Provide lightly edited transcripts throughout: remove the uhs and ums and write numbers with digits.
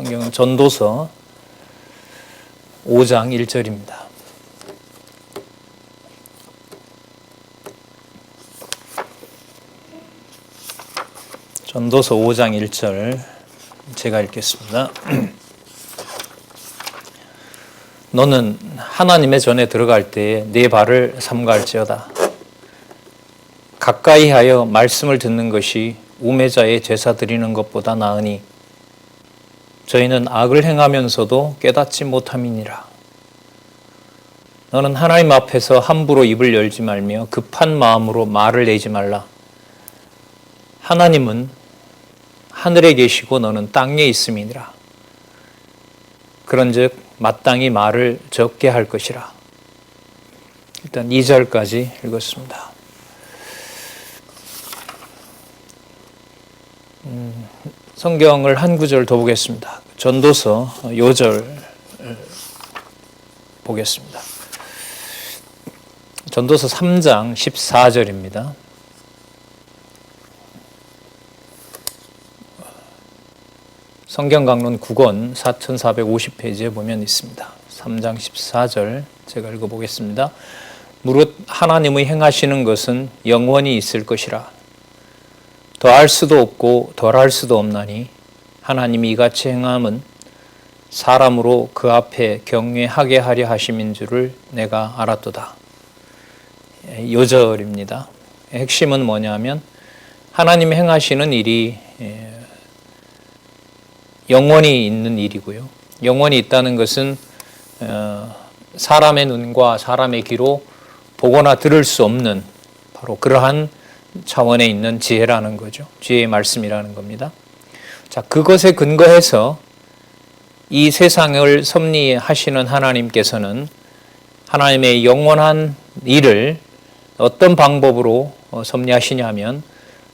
성경은 전도서 5장 1절입니다. 전도서 5장 1절 제가 읽겠습니다. 너는 하나님의 전에 들어갈 때에 네 발을 삼가할지어다. 가까이 하여 말씀을 듣는 것이 우매자의 제사 드리는 것보다 나으니 저희는 악을 행하면서도 깨닫지 못함이니라. 너는 하나님 앞에서 함부로 입을 열지 말며 급한 마음으로 말을 내지 말라. 하나님은 하늘에 계시고 너는 땅에 있음이니라. 그런즉 마땅히 말을 적게 할 것이라. 일단 2절까지 읽었습니다. 성경을 한 구절 더 보겠습니다. 전도서 5절 보겠습니다. 전도서 3장 14절입니다. 성경강론 9권 4450페이지에 보면 있습니다. 3장 14절 제가 읽어보겠습니다. 무릇 하나님의 행하시는 것은 영원히 있을 것이라. 더할 수도 없고 덜할 수도 없나니 하나님이 이같이 행함은 사람으로 그 앞에 경외하게 하려 하심인 줄을 내가 알았도다. 요절입니다. 핵심은 뭐냐면 하나님이 행하시는 일이 영원히 있는 일이고요. 영원히 있다는 것은 사람의 눈과 사람의 귀로 보거나 들을 수 없는 바로 그러한 차원에 있는 지혜라는 거죠. 지혜의 말씀이라는 겁니다. 자, 그것에 근거해서 이 세상을 섭리하시는 하나님께서는 하나님의 영원한 일을 어떤 방법으로 섭리하시냐면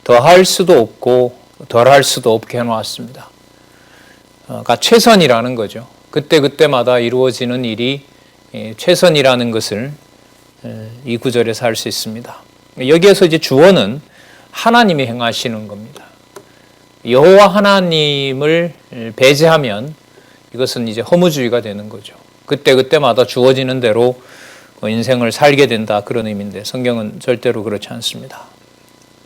더할 수도 없고 덜할 수도 없게 해놓았습니다. 그러니까 최선이라는 거죠. 그때그때마다 이루어지는 일이 최선이라는 것을 이 구절에서 알 수 있습니다. 여기에서 이제 주어는 하나님이 행하시는 겁니다. 여호와 하나님을 배제하면 이것은 이제 허무주의가 되는 거죠. 그때그때마다 주어지는 대로 인생을 살게 된다, 그런 의미인데 성경은 절대로 그렇지 않습니다.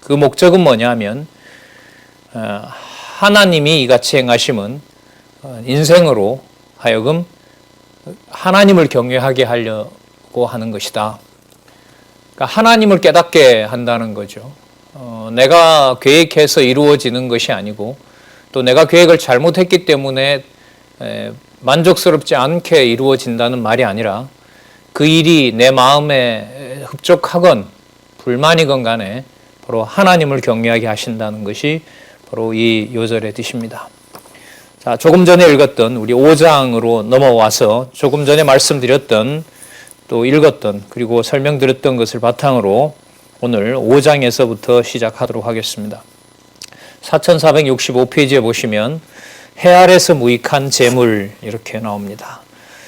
그 목적은 뭐냐면 하나님이 이같이 행하심은 인생으로 하여금 하나님을 경외하게 하려고 하는 것이다. 그러니까 하나님을 깨닫게 한다는 거죠. 내가 계획해서 이루어지는 것이 아니고 또 내가 계획을 잘못했기 때문에 만족스럽지 않게 이루어진다는 말이 아니라 그 일이 내 마음에 흡족하건 불만이건 간에 바로 하나님을 경외하게 하신다는 것이 바로 이 요절의 뜻입니다. 자, 조금 전에 읽었던 우리 5장으로 넘어와서 조금 전에 말씀드렸던 또 읽었던 그리고 설명드렸던 것을 바탕으로 오늘 5장에서부터 시작하도록 하겠습니다. 4465페이지에 보시면 해 아래서 무익한 재물 이렇게 나옵니다.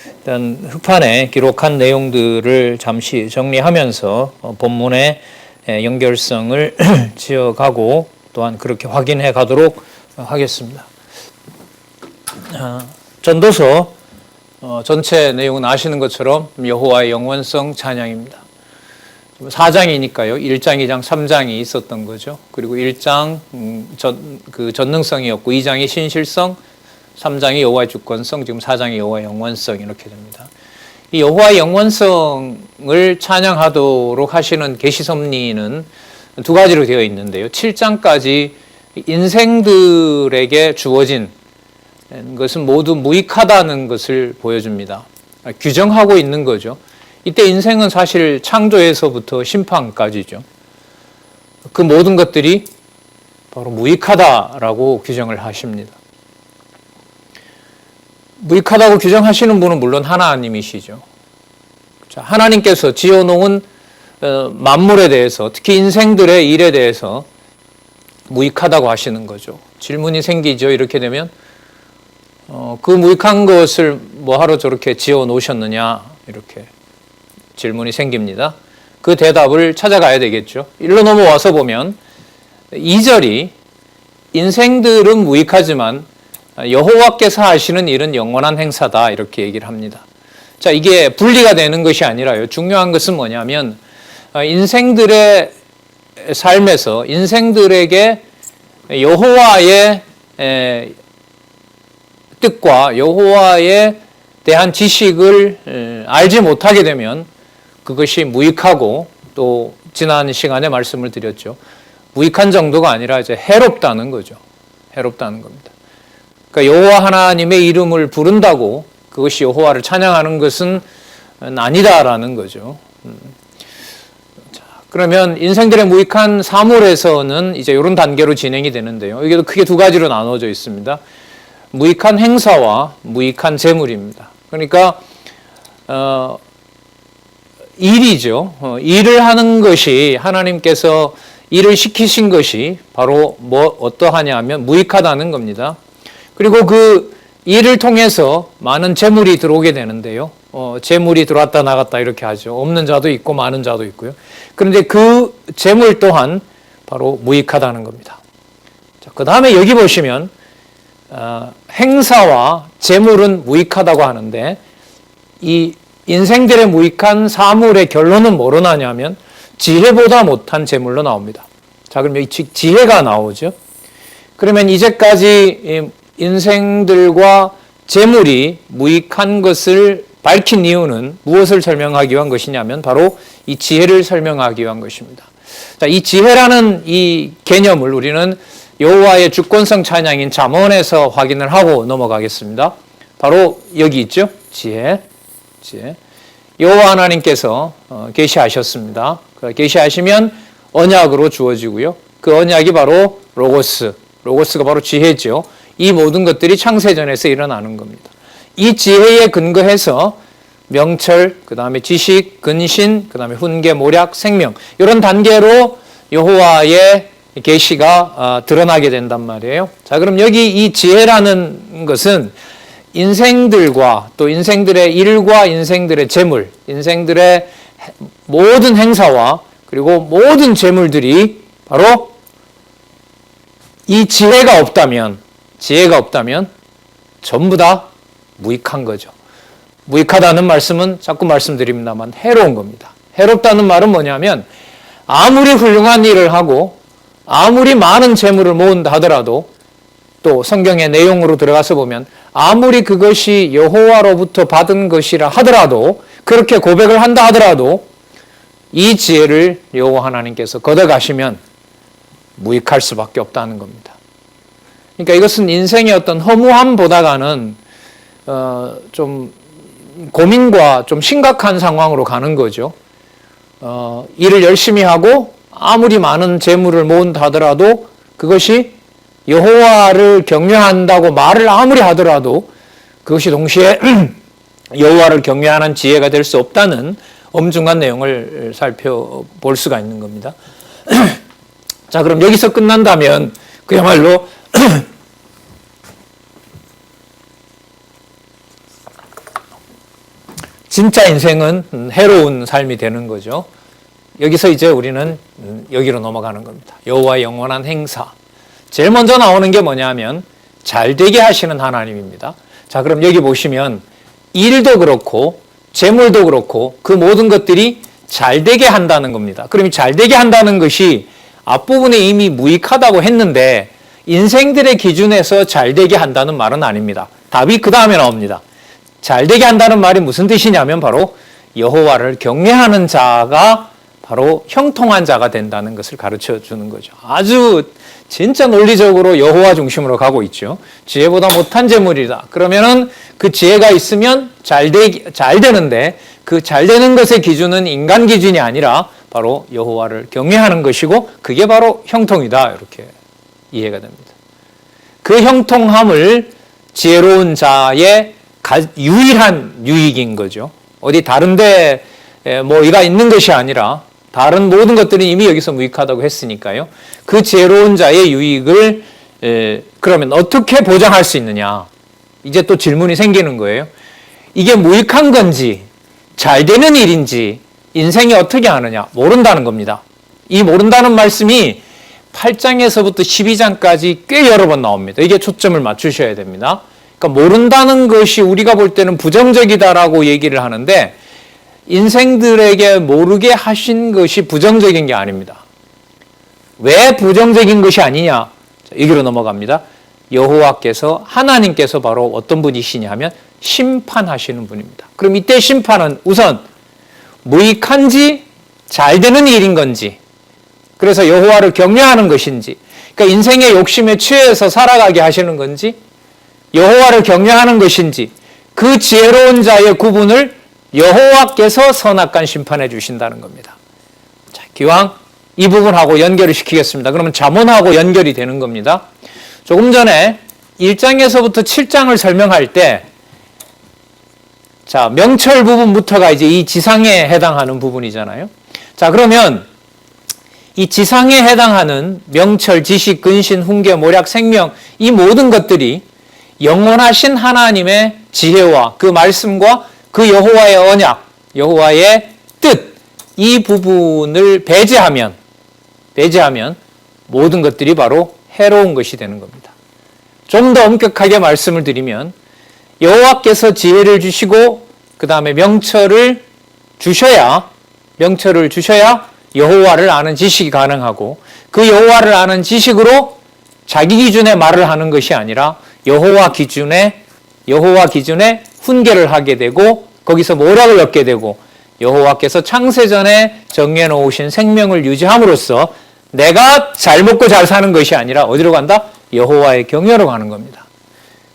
일단 흑판에 기록한 내용들을 잠시 정리하면서 본문의 연결성을 지어가고 또한 그렇게 확인해 가도록 하겠습니다. 전도서 전체 내용은 아시는 것처럼 여호와의 영원성 찬양입니다. 4장이니까요. 1장, 2장, 3장이 있었던 거죠. 그리고 1장 그 전능성이었고 2장이 신실성, 3장이 여호와의 주권성, 지금 4장이 여호와의 영원성 이렇게 됩니다. 이 여호와의 영원성을 찬양하도록 하시는 계시 섭리는 두 가지로 되어 있는데요. 7장까지 인생들에게 주어진 것은 모두 무익하다는 것을 보여줍니다. 규정하고 있는 거죠. 이때 인생은 사실 창조에서부터 심판까지죠. 그 모든 것들이 바로 무익하다라고 규정을 하십니다. 무익하다고 규정하시는 분은 물론 하나님이시죠. 하나님께서 지어놓은 만물에 대해서 특히 인생들의 일에 대해서 무익하다고 하시는 거죠. 질문이 생기죠. 이렇게 되면 그 무익한 것을 뭐하러 저렇게 지어 놓으셨느냐 이렇게 질문이 생깁니다. 그 대답을 찾아가야 되겠죠. 일로 넘어와서 보면 2절이 인생들은 무익하지만 여호와께서 하시는 일은 영원한 행사다 이렇게 얘기를 합니다. 자, 이게 분리가 되는 것이 아니라요. 중요한 것은 뭐냐면 인생들의 삶에서 인생들에게 여호와의 뜻과 여호와에 대한 지식을 알지 못하게 되면 그것이 무익하고, 또 지난 시간에 말씀을 드렸죠. 무익한 정도가 아니라 이제 해롭다는 거죠. 해롭다는 겁니다. 그러니까 여호와 하나님의 이름을 부른다고 그것이 여호와를 찬양하는 것은 아니다라는 거죠. 자, 그러면 인생들의 무익한 사물에서는 이제 이런 단계로 진행이 되는데요. 이게 크게 두 가지로 나눠져 있습니다. 무익한 행사와 무익한 재물입니다. 그러니까 일이죠. 일을 하는 것이, 하나님께서 일을 시키신 것이 바로 어떠하냐 하면 무익하다는 겁니다. 그리고 그 일을 통해서 많은 재물이 들어오게 되는데요. 재물이 들어왔다 나갔다 이렇게 하죠. 없는 자도 있고 많은 자도 있고요. 그런데 그 재물 또한 바로 무익하다는 겁니다. 자, 그 다음에 여기 보시면 행사와 재물은 무익하다고 하는데, 이 인생들의 무익한 사물의 결론은 뭐로 나냐면 지혜보다 못한 재물로 나옵니다. 자, 그럼 여기 지혜가 나오죠. 그러면 이제까지 인생들과 재물이 무익한 것을 밝힌 이유는 무엇을 설명하기 위한 것이냐면 바로 이 지혜를 설명하기 위한 것입니다. 자, 이 지혜라는 이 개념을 우리는 여호와의 주권성 찬양인 잠언에서 확인을 하고 넘어가겠습니다. 바로 여기 있죠. 지혜. 여호와 하나님께서 계시하셨습니다. 계시하시면 언약으로 주어지고요. 그 언약이 바로 로고스가 바로 지혜죠. 이 모든 것들이 창세전에서 일어나는 겁니다. 이 지혜에 근거해서 명철, 그 다음에 지식, 근신, 그 다음에 훈계, 모략, 생명, 이런 단계로 여호와의 계시가 드러나게 된단 말이에요. 자, 그럼 여기 이 지혜라는 것은 인생들과 또 인생들의 일과 인생들의 재물, 인생들의 모든 행사와 그리고 모든 재물들이 바로 이 지혜가 없다면 전부 다 무익한 거죠. 무익하다는 말씀은 자꾸 말씀드립니다만 해로운 겁니다. 해롭다는 말은 뭐냐면 아무리 훌륭한 일을 하고 아무리 많은 재물을 모은다 하더라도, 또 성경의 내용으로 들어가서 보면 아무리 그것이 여호와로부터 받은 것이라 하더라도, 그렇게 고백을 한다 하더라도 이 지혜를 여호와 하나님께서 걷어가시면 무익할 수밖에 없다는 겁니다. 그러니까 이것은 인생의 어떤 허무함보다는 좀 고민과 좀 심각한 상황으로 가는 거죠. 일을 열심히 하고 아무리 많은 재물을 모은다 하더라도 그것이 여호와를 경외한다고 말을 아무리 하더라도 그것이 동시에 여호와를 경외하는 지혜가 될 수 없다는 엄중한 내용을 살펴볼 수가 있는 겁니다. 자, 그럼 여기서 끝난다면 그야말로 진짜 인생은 해로운 삶이 되는 거죠. 여기서 이제 우리는 여기로 넘어가는 겁니다. 여호와의 영원한 행사. 제일 먼저 나오는 게 뭐냐면 잘되게 하시는 하나님입니다. 자, 그럼 여기 보시면 일도 그렇고 재물도 그렇고 그 모든 것들이 잘되게 한다는 겁니다. 그럼 잘되게 한다는 것이 앞부분에 이미 무익하다고 했는데 인생들의 기준에서 잘되게 한다는 말은 아닙니다. 답이 그 다음에 나옵니다. 잘되게 한다는 말이 무슨 뜻이냐면 바로 여호와를 경외하는 자가 바로 형통한 자가 된다는 것을 가르쳐 주는 거죠. 아주 진짜 논리적으로 여호와 중심으로 가고 있죠. 지혜보다 못한 재물이다. 그러면은 그 지혜가 있으면 잘 되는데 그 잘 되는 것의 기준은 인간 기준이 아니라 바로 여호와를 경외하는 것이고 그게 바로 형통이다. 이렇게 이해가 됩니다. 그 형통함을 지혜로운 자의 유일한 유익인 거죠. 어디 다른데 뭐가 있는 것이 아니라 다른 모든 것들은 이미 여기서 무익하다고 했으니까요. 그 지혜로운 자의 유익을 그러면 어떻게 보장할 수 있느냐? 이제 또 질문이 생기는 거예요. 이게 무익한 건지 잘 되는 일인지 인생이 어떻게 하느냐? 모른다는 겁니다. 이 모른다는 말씀이 8장에서부터 12장까지 꽤 여러 번 나옵니다. 이게 초점을 맞추셔야 됩니다. 그러니까 모른다는 것이 우리가 볼 때는 부정적이다라고 얘기를 하는데 인생들에게 모르게 하신 것이 부정적인 게 아닙니다. 왜 부정적인 것이 아니냐? 여기로 넘어갑니다. 여호와께서 하나님께서 바로 어떤 분이시냐 하면 심판하시는 분입니다. 그럼 이때 심판은 우선 무익한지 잘 되는 일인 건지, 그래서 여호와를 경외하는 것인지, 그러니까 인생의 욕심에 취해서 살아가게 하시는 건지, 여호와를 경외하는 것인지, 그 지혜로운 자의 구분을 여호와께서 선악간 심판해 주신다는 겁니다. 자, 기왕 이 부분하고 연결을 시키겠습니다. 그러면 잠언하고 연결이 되는 겁니다. 조금 전에 1장에서부터 7장을 설명할 때, 자, 명철 부분부터가 이제 이 지상에 해당하는 부분이잖아요. 자, 그러면 이 지상에 해당하는 명철, 지식, 근신, 훈계, 모략, 생명, 이 모든 것들이 영원하신 하나님의 지혜와 그 말씀과 그 여호와의 언약, 여호와의 뜻, 이 부분을 배제하면 모든 것들이 바로 해로운 것이 되는 겁니다. 좀 더 엄격하게 말씀을 드리면 여호와께서 지혜를 주시고 그 다음에 명철을 주셔야 여호와를 아는 지식이 가능하고, 그 여호와를 아는 지식으로 자기 기준의 말을 하는 것이 아니라 여호와 기준에 훈계를 하게 되고 거기서 모략을 얻게 되고, 여호와께서 창세전에 정해 놓으신 생명을 유지함으로써 내가 잘 먹고 잘 사는 것이 아니라 어디로 간다? 여호와의 경외로 가는 겁니다.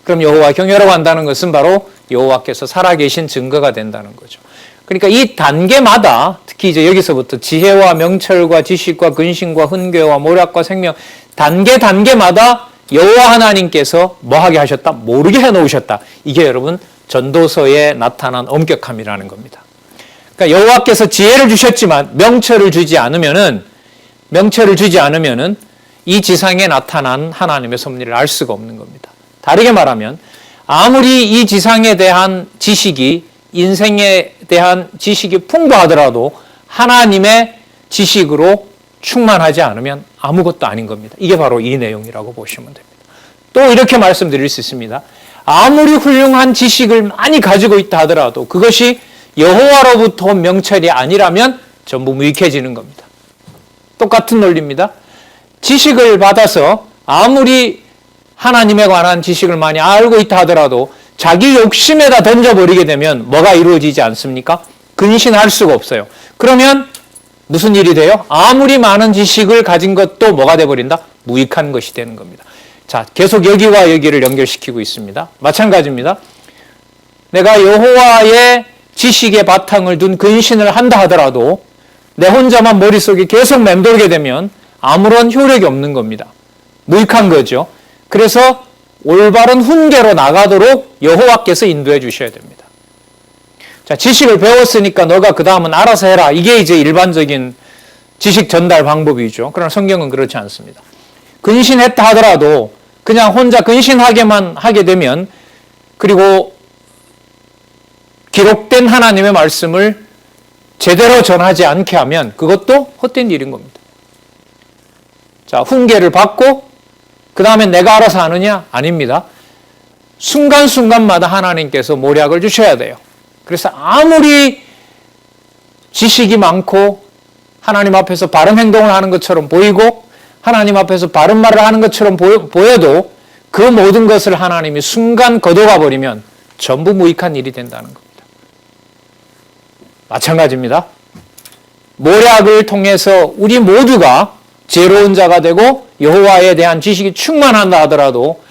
그럼 여호와의 경외로 간다는 것은 바로 여호와께서 살아계신 증거가 된다는 거죠. 그러니까 이 단계마다, 특히 이제 여기서부터 지혜와 명철과 지식과 근신과 훈계와 모략과 생명, 단계마다 여호와 하나님께서 뭐하게 하셨다? 모르게 해놓으셨다. 이게 여러분 전도서에 나타난 엄격함이라는 겁니다. 그러니까 여호와께서 지혜를 주셨지만 명철을 주지 않으면은 이 지상에 나타난 하나님의 섭리를 알 수가 없는 겁니다. 다르게 말하면 아무리 이 지상에 대한 지식이, 인생에 대한 지식이 풍부하더라도 하나님의 지식으로 충만하지 않으면 아무것도 아닌 겁니다. 이게 바로 이 내용이라고 보시면 됩니다. 또 이렇게 말씀드릴 수 있습니다. 아무리 훌륭한 지식을 많이 가지고 있다 하더라도 그것이 여호와로부터 온 명철이 아니라면 전부 무익해지는 겁니다. 똑같은 논리입니다. 지식을 받아서 아무리 하나님에 관한 지식을 많이 알고 있다 하더라도 자기 욕심에다 던져버리게 되면 뭐가 이루어지지 않습니까? 근신할 수가 없어요. 그러면 무슨 일이 돼요? 아무리 많은 지식을 가진 것도 뭐가 돼버린다? 무익한 것이 되는 겁니다. 자, 계속 여기와 여기를 연결시키고 있습니다. 마찬가지입니다. 내가 여호와의 지식의 바탕을 둔 근신을 한다 하더라도 내 혼자만 머릿속에 계속 맴돌게 되면 아무런 효력이 없는 겁니다. 무익한 거죠. 그래서 올바른 훈계로 나가도록 여호와께서 인도해 주셔야 됩니다. 자, 지식을 배웠으니까 너가 그 다음은 알아서 해라. 이게 이제 일반적인 지식 전달 방법이죠. 그러나 성경은 그렇지 않습니다. 근신했다 하더라도 그냥 혼자 근신하게만 하게 되면, 그리고 기록된 하나님의 말씀을 제대로 전하지 않게 하면 그것도 헛된 일인 겁니다. 자, 훈계를 받고 그 다음에 내가 알아서 하느냐? 아닙니다. 순간순간마다 하나님께서 모략을 주셔야 돼요. 그래서 아무리 지식이 많고 하나님 앞에서 바른 행동을 하는 것처럼 보이고 하나님 앞에서 바른 말을 하는 것처럼 보여도 그 모든 것을 하나님이 순간 거둬가 버리면 전부 무익한 일이 된다는 겁니다. 마찬가지입니다. 모략을 통해서 우리 모두가 지혜로운 자가 되고 여호와에 대한 지식이 충만한다 하더라도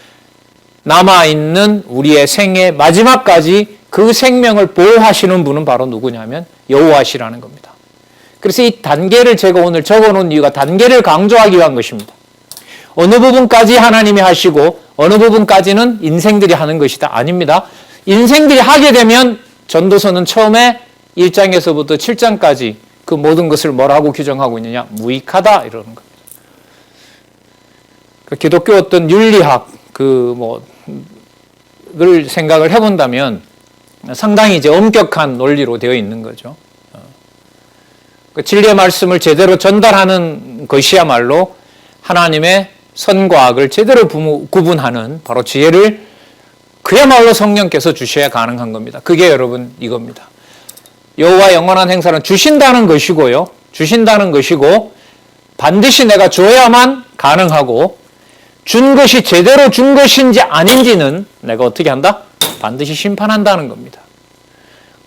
남아있는 우리의 생의 마지막까지 그 생명을 보호하시는 분은 바로 누구냐면 여호와시라는 겁니다. 그래서 이 단계를 제가 오늘 적어놓은 이유가 단계를 강조하기 위한 것입니다. 어느 부분까지 하나님이 하시고 어느 부분까지는 인생들이 하는 것이다. 아닙니다. 인생들이 하게 되면 전도서는 처음에 1장에서부터 7장까지 그 모든 것을 뭐라고 규정하고 있느냐? 무익하다 이러는 겁니다. 그 기독교 어떤 윤리학 를 생각을 해본다면 상당히 이제 엄격한 논리로 되어 있는 거죠. 그 진리의 말씀을 제대로 전달하는 것이야말로 하나님의 선과 악을 제대로 구분하는 바로 지혜를 그야말로 성령께서 주셔야 가능한 겁니다. 그게 여러분 이겁니다. 여호와 영원한 행사는 주신다는 것이고요. 주신다는 것이고 반드시 내가 줘야만 가능하고 준 것이 제대로 준 것인지 아닌지는 내가 어떻게 한다? 반드시 심판한다는 겁니다.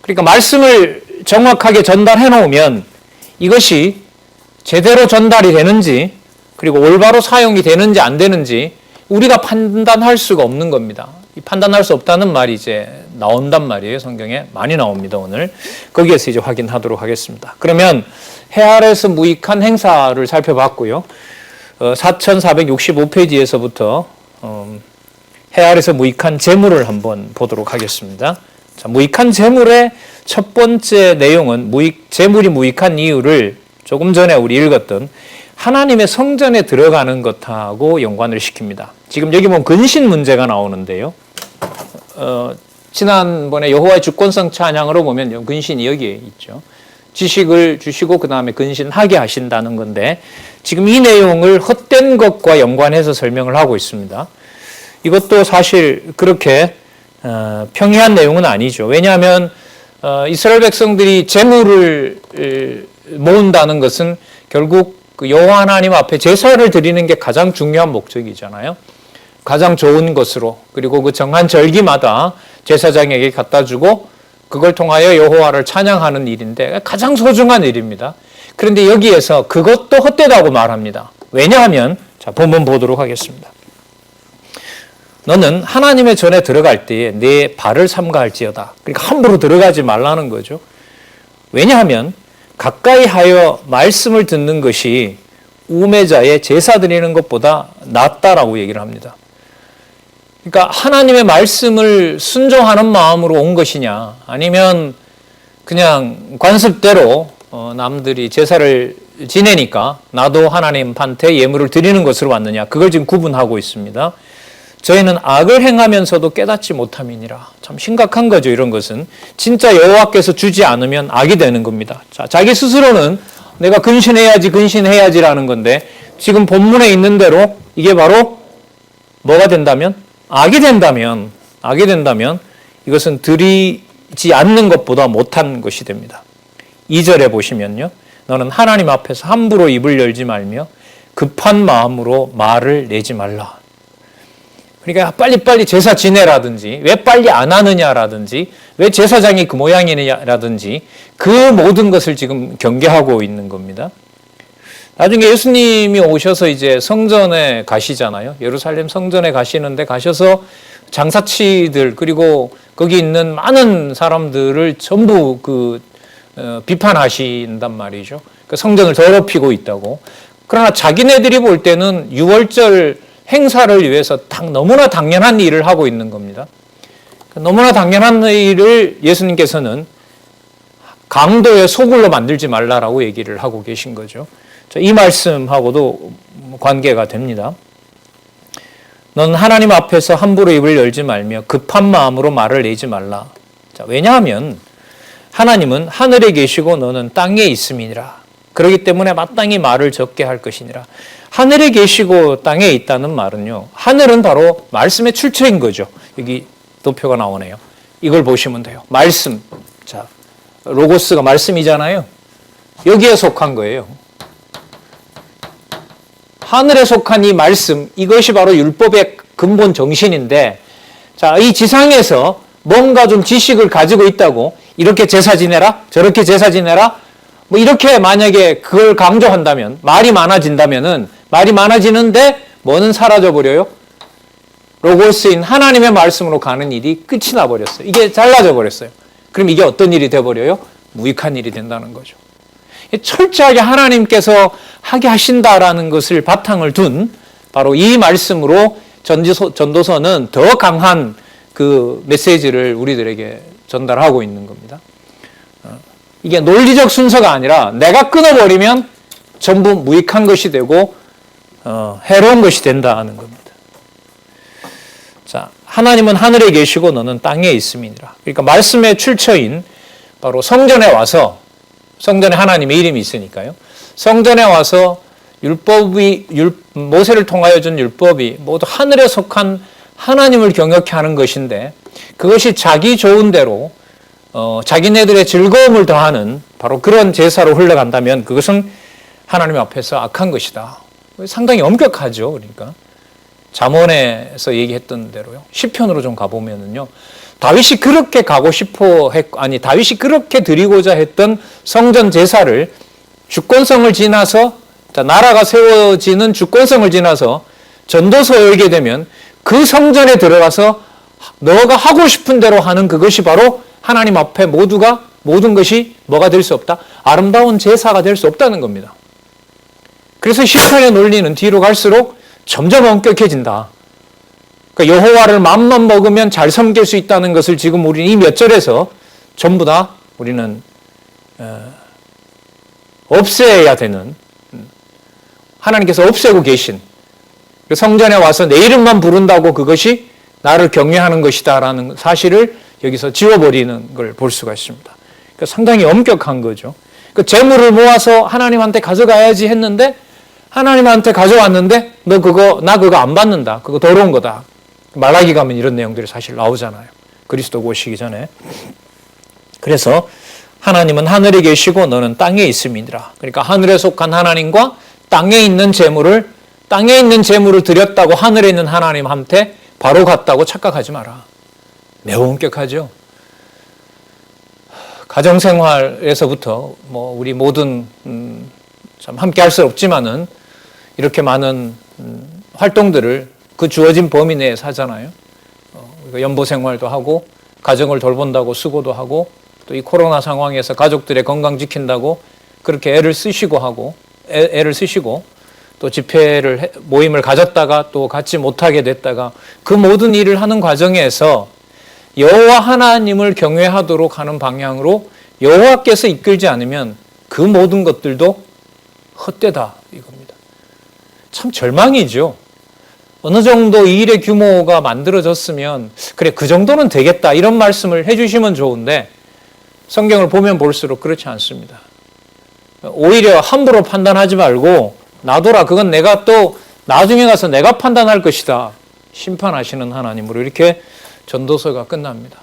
그러니까 말씀을 정확하게 전달해 놓으면 이것이 제대로 전달이 되는지 그리고 올바로 사용이 되는지 안 되는지 우리가 판단할 수가 없는 겁니다. 이 판단할 수 없다는 말이 이제 나온단 말이에요. 성경에 많이 나옵니다. 오늘 거기에서 이제 확인하도록 하겠습니다. 그러면 해 아래에서 무익한 행사를 살펴봤고요. 4465페이지에서부터 해 아래에서 무익한 재물을 한번 보도록 하겠습니다. 자, 무익한 재물의 첫 번째 내용은 재물이 무익한 이유를 조금 전에 우리 읽었던 하나님의 성전에 들어가는 것하고 연관을 시킵니다. 지금 여기 보면 근신 문제가 나오는데요. 지난번에 여호와의 주권성 찬양으로 보면 근신이 여기에 있죠. 지식을 주시고 그 다음에 근신하게 하신다는 건데 지금 이 내용을 헛된 것과 연관해서 설명을 하고 있습니다. 이것도 사실 그렇게 평이한 내용은 아니죠. 왜냐하면 이스라엘 백성들이 재물을 모은다는 것은 결국 그 여호와 하나님 앞에 제사를 드리는 게 가장 중요한 목적이잖아요. 가장 좋은 것으로 그리고 그 정한 절기마다 제사장에게 갖다 주고 그걸 통하여 여호와를 찬양하는 일인데 가장 소중한 일입니다. 그런데 여기에서 그것도 헛되다고 말합니다. 왜냐하면 자 본문 보도록 하겠습니다. 너는 하나님의 전에 들어갈 때에 내 발을 삼가할지어다. 그러니까 함부로 들어가지 말라는 거죠. 왜냐하면 가까이 하여 말씀을 듣는 것이 우매자의 제사 드리는 것보다 낫다라고 얘기를 합니다. 그러니까 하나님의 말씀을 순종하는 마음으로 온 것이냐 아니면 그냥 관습대로 남들이 제사를 지내니까 나도 하나님한테 예물을 드리는 것으로 왔느냐 그걸 지금 구분하고 있습니다. 저희는 악을 행하면서도 깨닫지 못함이니라. 참 심각한 거죠. 이런 것은 진짜 여호와께서 주지 않으면 악이 되는 겁니다. 자, 자기 스스로는 내가 근신해야지라는 건데 지금 본문에 있는 대로 이게 바로 뭐가 된다면 악이 된다면 이것은 드리지 않는 것보다 못한 것이 됩니다. 2절에 보시면요. 너는 하나님 앞에서 함부로 입을 열지 말며 급한 마음으로 말을 내지 말라. 그러니까 빨리빨리 제사 지내라든지 왜 빨리 안 하느냐라든지 왜 제사장이 그 모양이냐라든지 그 모든 것을 지금 경계하고 있는 겁니다. 나중에 예수님이 오셔서 이제 성전에 가시잖아요. 예루살렘 성전에 가시는데 가셔서 장사치들 그리고 거기 있는 많은 사람들을 전부 비판하신단 말이죠. 그 성전을 더럽히고 있다고. 그러나 자기네들이 볼 때는 유월절 행사를 위해서 너무나 당연한 일을 하고 있는 겁니다. 너무나 당연한 일을 예수님께서는 강도의 소굴로 만들지 말라라고 얘기를 하고 계신 거죠. 이 말씀하고도 관계가 됩니다. 넌 하나님 앞에서 함부로 입을 열지 말며 급한 마음으로 말을 내지 말라. 자, 왜냐하면 하나님은 하늘에 계시고 너는 땅에 있음이니라. 그렇기 때문에 마땅히 말을 적게 할 것이니라. 하늘에 계시고 땅에 있다는 말은요. 하늘은 바로 말씀의 출처인 거죠. 여기 도표가 나오네요. 이걸 보시면 돼요. 말씀. 자, 로고스가 말씀이잖아요. 여기에 속한 거예요. 하늘에 속한 이 말씀, 이것이 바로 율법의 근본 정신인데, 자, 이 지상에서 뭔가 좀 지식을 가지고 있다고, 이렇게 제사 지내라, 저렇게 제사 지내라, 뭐 이렇게 만약에 그걸 강조한다면, 말이 많아진다면은, 말이 많아지는데, 뭐는 사라져버려요? 로고스인 하나님의 말씀으로 가는 일이 끝이 나버렸어요. 이게 잘라져 버렸어요. 그럼 이게 어떤 일이 돼버려요? 무익한 일이 된다는 거죠. 철저하게 하나님께서 하게 하신다라는 것을 바탕을 둔 바로 이 말씀으로 전도서는 더 강한 그 메시지를 우리들에게 전달하고 있는 겁니다. 이게 논리적 순서가 아니라 내가 끊어버리면 전부 무익한 것이 되고 해로운 것이 된다는 겁니다. 자, 하나님은 하늘에 계시고 너는 땅에 있음이니라. 그러니까 말씀의 출처인 바로 성전에 와서 성전에 하나님의 이름이 있으니까요. 성전에 와서 모세를 통하여 준 율법이 모두 하늘에 속한 하나님을 경외케 하는 것인데, 그것이 자기 좋은 대로 자기네들의 즐거움을 더하는 바로 그런 제사로 흘러간다면 그것은 하나님 앞에서 악한 것이다. 상당히 엄격하죠. 그러니까 잠언에서 얘기했던 대로요. 시편으로 좀 가보면은요, 다윗이 그렇게 가고 싶어 했고, 다윗이 그렇게 드리고자 했던 성전 제사를 주권성을 지나서, 나라가 세워지는 주권성을 지나서 전도서 열게 되면 그 성전에 들어가서 너가 하고 싶은 대로 하는 그것이 바로 하나님 앞에 모든 것이 뭐가 될 수 없다? 아름다운 제사가 될 수 없다는 겁니다. 그래서 시편의 논리는 뒤로 갈수록 점점 엄격해진다. 그러니까 여호와를 맘만 먹으면 잘 섬길 수 있다는 것을 지금 우리는 이 몇 절에서 전부 다 우리는 없애야 되는, 하나님께서 없애고 계신, 성전에 와서 내 이름만 부른다고 그것이 나를 경외하는 것이다 라는 사실을 여기서 지워버리는 걸 볼 수가 있습니다. 그러니까 상당히 엄격한 거죠. 그 재물을 모아서 하나님한테 가져가야지 했는데, 하나님한테 가져왔는데 나 그거 안 받는다. 그거 더러운 거다. 말라기 가면 이런 내용들이 사실 나오잖아요. 그리스도 오시기 전에. 그래서 하나님은 하늘에 계시고 너는 땅에 있음이니라. 그러니까 하늘에 속한 하나님과 땅에 있는 재물을 드렸다고 하늘에 있는 하나님한테 바로 갔다고 착각하지 마라. 매우 엄격하죠. 가정생활에서부터 우리 모든 참 함께 할 수 없지만은 이렇게 많은 활동들을 그 주어진 범위 내에서 하잖아요. 연보 생활도 하고 가정을 돌본다고 수고도 하고 또 이 코로나 상황에서 가족들의 건강 지킨다고 그렇게 애를 쓰시고 또 모임을 가졌다가 또 갖지 못하게 됐다가 그 모든 일을 하는 과정에서 여호와 하나님을 경외하도록 하는 방향으로 여호와께서 이끌지 않으면 그 모든 것들도 헛되다 이겁니다. 참 절망이죠. 어느 정도 이 일의 규모가 만들어졌으면 그래 그 정도는 되겠다 이런 말씀을 해주시면 좋은데 성경을 보면 볼수록 그렇지 않습니다. 오히려 함부로 판단하지 말고 놔둬라. 그건 내가 또 나중에 가서 내가 판단할 것이다. 심판하시는 하나님으로 이렇게 전도서가 끝납니다.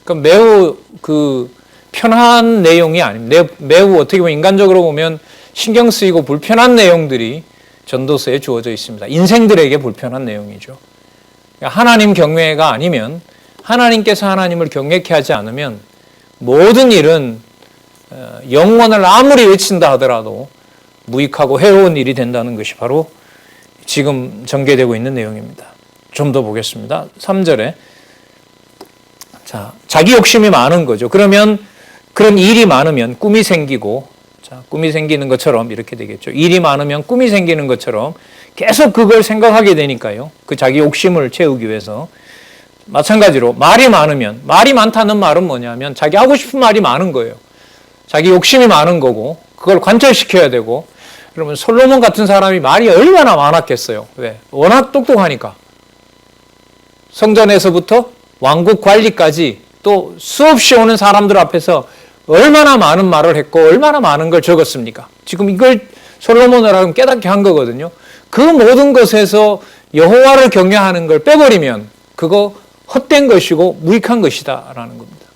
그러니까 매우 편한 내용이 아닙니다. 매우 어떻게 보면 인간적으로 보면 신경 쓰이고 불편한 내용들이 전도서에 주어져 있습니다. 인생들에게 불편한 내용이죠. 그러니까 하나님 경외가 아니면 하나님께서 하나님을 경외케 하지 않으면 모든 일은 영원을 아무리 외친다 하더라도 무익하고 해로운 일이 된다는 것이 바로 지금 전개되고 있는 내용입니다. 좀 더 보겠습니다. 3절에 자기 욕심이 많은 거죠. 그러면 그런 일이 많으면 꿈이 생기고 꿈이 생기는 것처럼 이렇게 되겠죠. 일이 많으면 꿈이 생기는 것처럼 계속 그걸 생각하게 되니까요. 그 자기 욕심을 채우기 위해서. 마찬가지로 말이 많다는 말은 뭐냐면 자기 하고 싶은 말이 많은 거예요. 자기 욕심이 많은 거고 그걸 관철시켜야 되고. 그러면 솔로몬 같은 사람이 말이 얼마나 많았겠어요. 왜? 워낙 똑똑하니까. 성전에서부터 왕국 관리까지 또 수없이 오는 사람들 앞에서 얼마나 많은 말을 했고 얼마나 많은 걸 적었습니까? 지금 이걸 솔로몬을 하면 깨닫게 한 거거든요. 그 모든 것에서 여호와를 경외하는 걸 빼버리면 그거 헛된 것이고 무익한 것이다 라는 겁니다.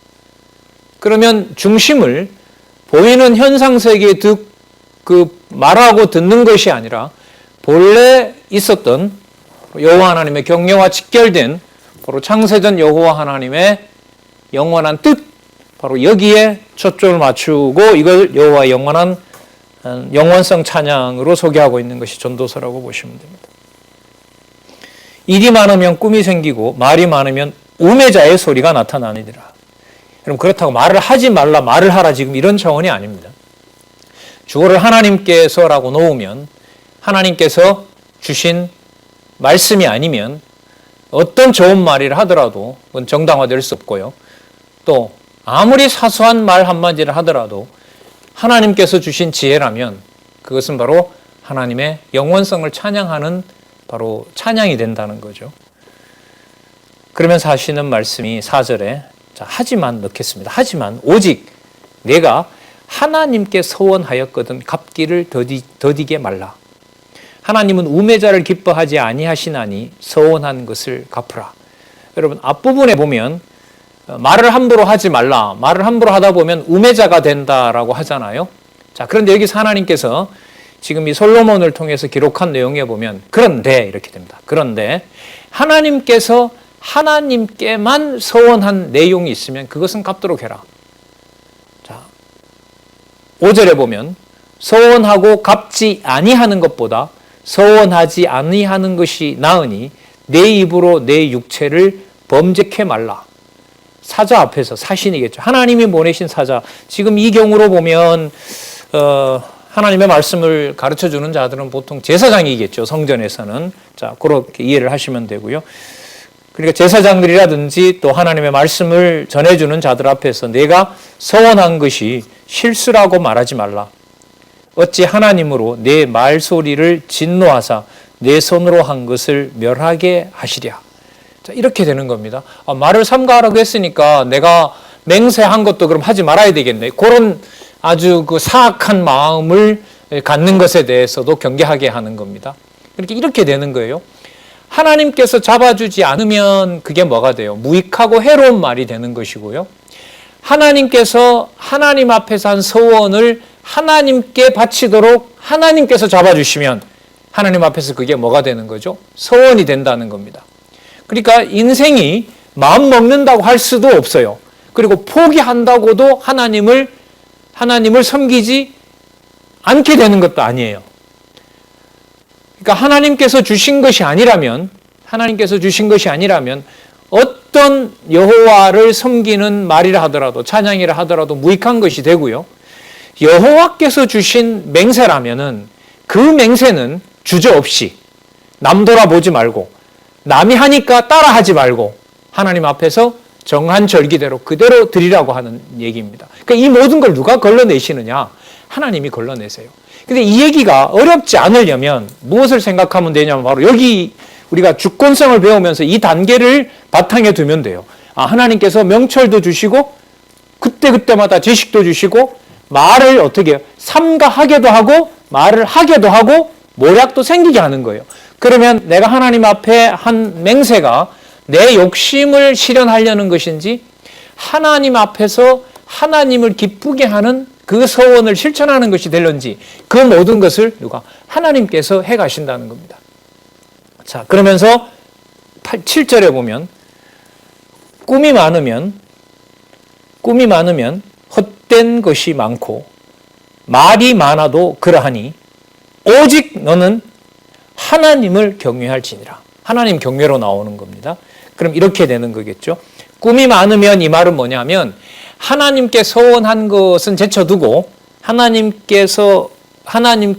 그러면 중심을 보이는 현상 세계에 말하고 듣는 것이 아니라 본래 있었던 여호와 하나님의 경외와 직결된 바로 창세전 여호와 하나님의 영원한 뜻, 바로 여기에 초점을 맞추고 이걸 여호와의 영원성 찬양으로 소개하고 있는 것이 전도서라고 보시면 됩니다. 일이 많으면 꿈이 생기고 말이 많으면 우매자의 소리가 나타나느니라. 그럼 그렇다고 말을 하지 말라, 말을 하라 지금 이런 차원이 아닙니다. 주어를 하나님께서라고 놓으면 하나님께서 주신 말씀이 아니면 어떤 좋은 말이라 하더라도 그건 정당화될 수 없고요. 또 아무리 사소한 말 한마디를 하더라도 하나님께서 주신 지혜라면 그것은 바로 하나님의 영원성을 찬양하는 바로 찬양이 된다는 거죠. 그러면서 하시는 말씀이 4절에 하지만 넣겠습니다. 하지만 오직 내가 하나님께 서원하였거든 갚기를 더디게 말라. 하나님은 우매자를 기뻐하지 아니하시나니 서원한 것을 갚으라. 여러분 앞부분에 보면 말을 함부로 하지 말라. 말을 함부로 하다 보면 우매자가 된다라고 하잖아요. 자, 그런데 여기서 하나님께서 지금 이 솔로몬을 통해서 기록한 내용에 보면 그런데 이렇게 됩니다. 그런데 하나님께서 하나님께만 서원한 내용이 있으면 그것은 갚도록 해라. 자, 5절에 보면 서원하고 갚지 아니하는 것보다 서원하지 아니하는 것이 나으니 내 입으로 내 육체를 범죄케 말라. 사자 앞에서, 사신이겠죠. 하나님이 보내신 사자. 지금 이 경우로 보면 하나님의 말씀을 가르쳐주는 자들은 보통 제사장이겠죠. 성전에서는. 자, 그렇게 이해를 하시면 되고요. 그러니까 제사장들이라든지 또 하나님의 말씀을 전해주는 자들 앞에서 내가 서원한 것이 실수라고 말하지 말라. 어찌 하나님으로 내 말소리를 진노하사 내 손으로 한 것을 멸하게 하시랴. 자, 이렇게 되는 겁니다. 말을 삼가하라고 했으니까 내가 맹세한 것도 그럼 하지 말아야 되겠네. 그런 아주 그 사악한 마음을 갖는 것에 대해서도 경계하게 하는 겁니다. 이렇게 되는 거예요. 하나님께서 잡아주지 않으면 그게 뭐가 돼요? 무익하고 해로운 말이 되는 것이고요. 하나님께서 하나님 앞에서 한 서원을 하나님께 바치도록 하나님께서 잡아주시면 하나님 앞에서 그게 뭐가 되는 거죠? 서원이 된다는 겁니다. 그러니까 인생이 마음 먹는다고 할 수도 없어요. 그리고 포기한다고도 하나님을 섬기지 않게 되는 것도 아니에요. 그러니까 하나님께서 주신 것이 아니라면 어떤 여호와를 섬기는 말이라 하더라도 찬양이라 하더라도 무익한 것이 되고요. 여호와께서 주신 맹세라면은 그 맹세는 주저없이 남 돌아보지 말고 남이 하니까 따라하지 말고 하나님 앞에서 정한 절기대로 그대로 드리라고 하는 얘기입니다. 그러니까 이 모든 걸 누가 걸러내시느냐? 하나님이 걸러내세요. 근데 이 얘기가 어렵지 않으려면 무엇을 생각하면 되냐면 바로 여기 우리가 주권성을 배우면서 이 단계를 바탕에 두면 돼요. 하나님께서 명철도 주시고 그때그때마다 지식도 주시고 말을 어떻게 해요? 삼가하게도 하고 말을 하게도 하고 모략도 생기게 하는 거예요. 그러면 내가 하나님 앞에 한 맹세가 내 욕심을 실현하려는 것인지 하나님 앞에서 하나님을 기쁘게 하는 그 서원을 실천하는 것이 될런지 그 모든 것을 누가? 하나님께서 해 가신다는 겁니다. 자, 그러면서 7절에 보면 꿈이 많으면 헛된 것이 많고 말이 많아도 그러하니 오직 너는 하나님을 경외할지니라. 하나님 경외로 나오는 겁니다. 그럼 이렇게 되는 거겠죠. 꿈이 많으면 이 말은 뭐냐면 하나님께 서원한 것은 제쳐두고 하나님께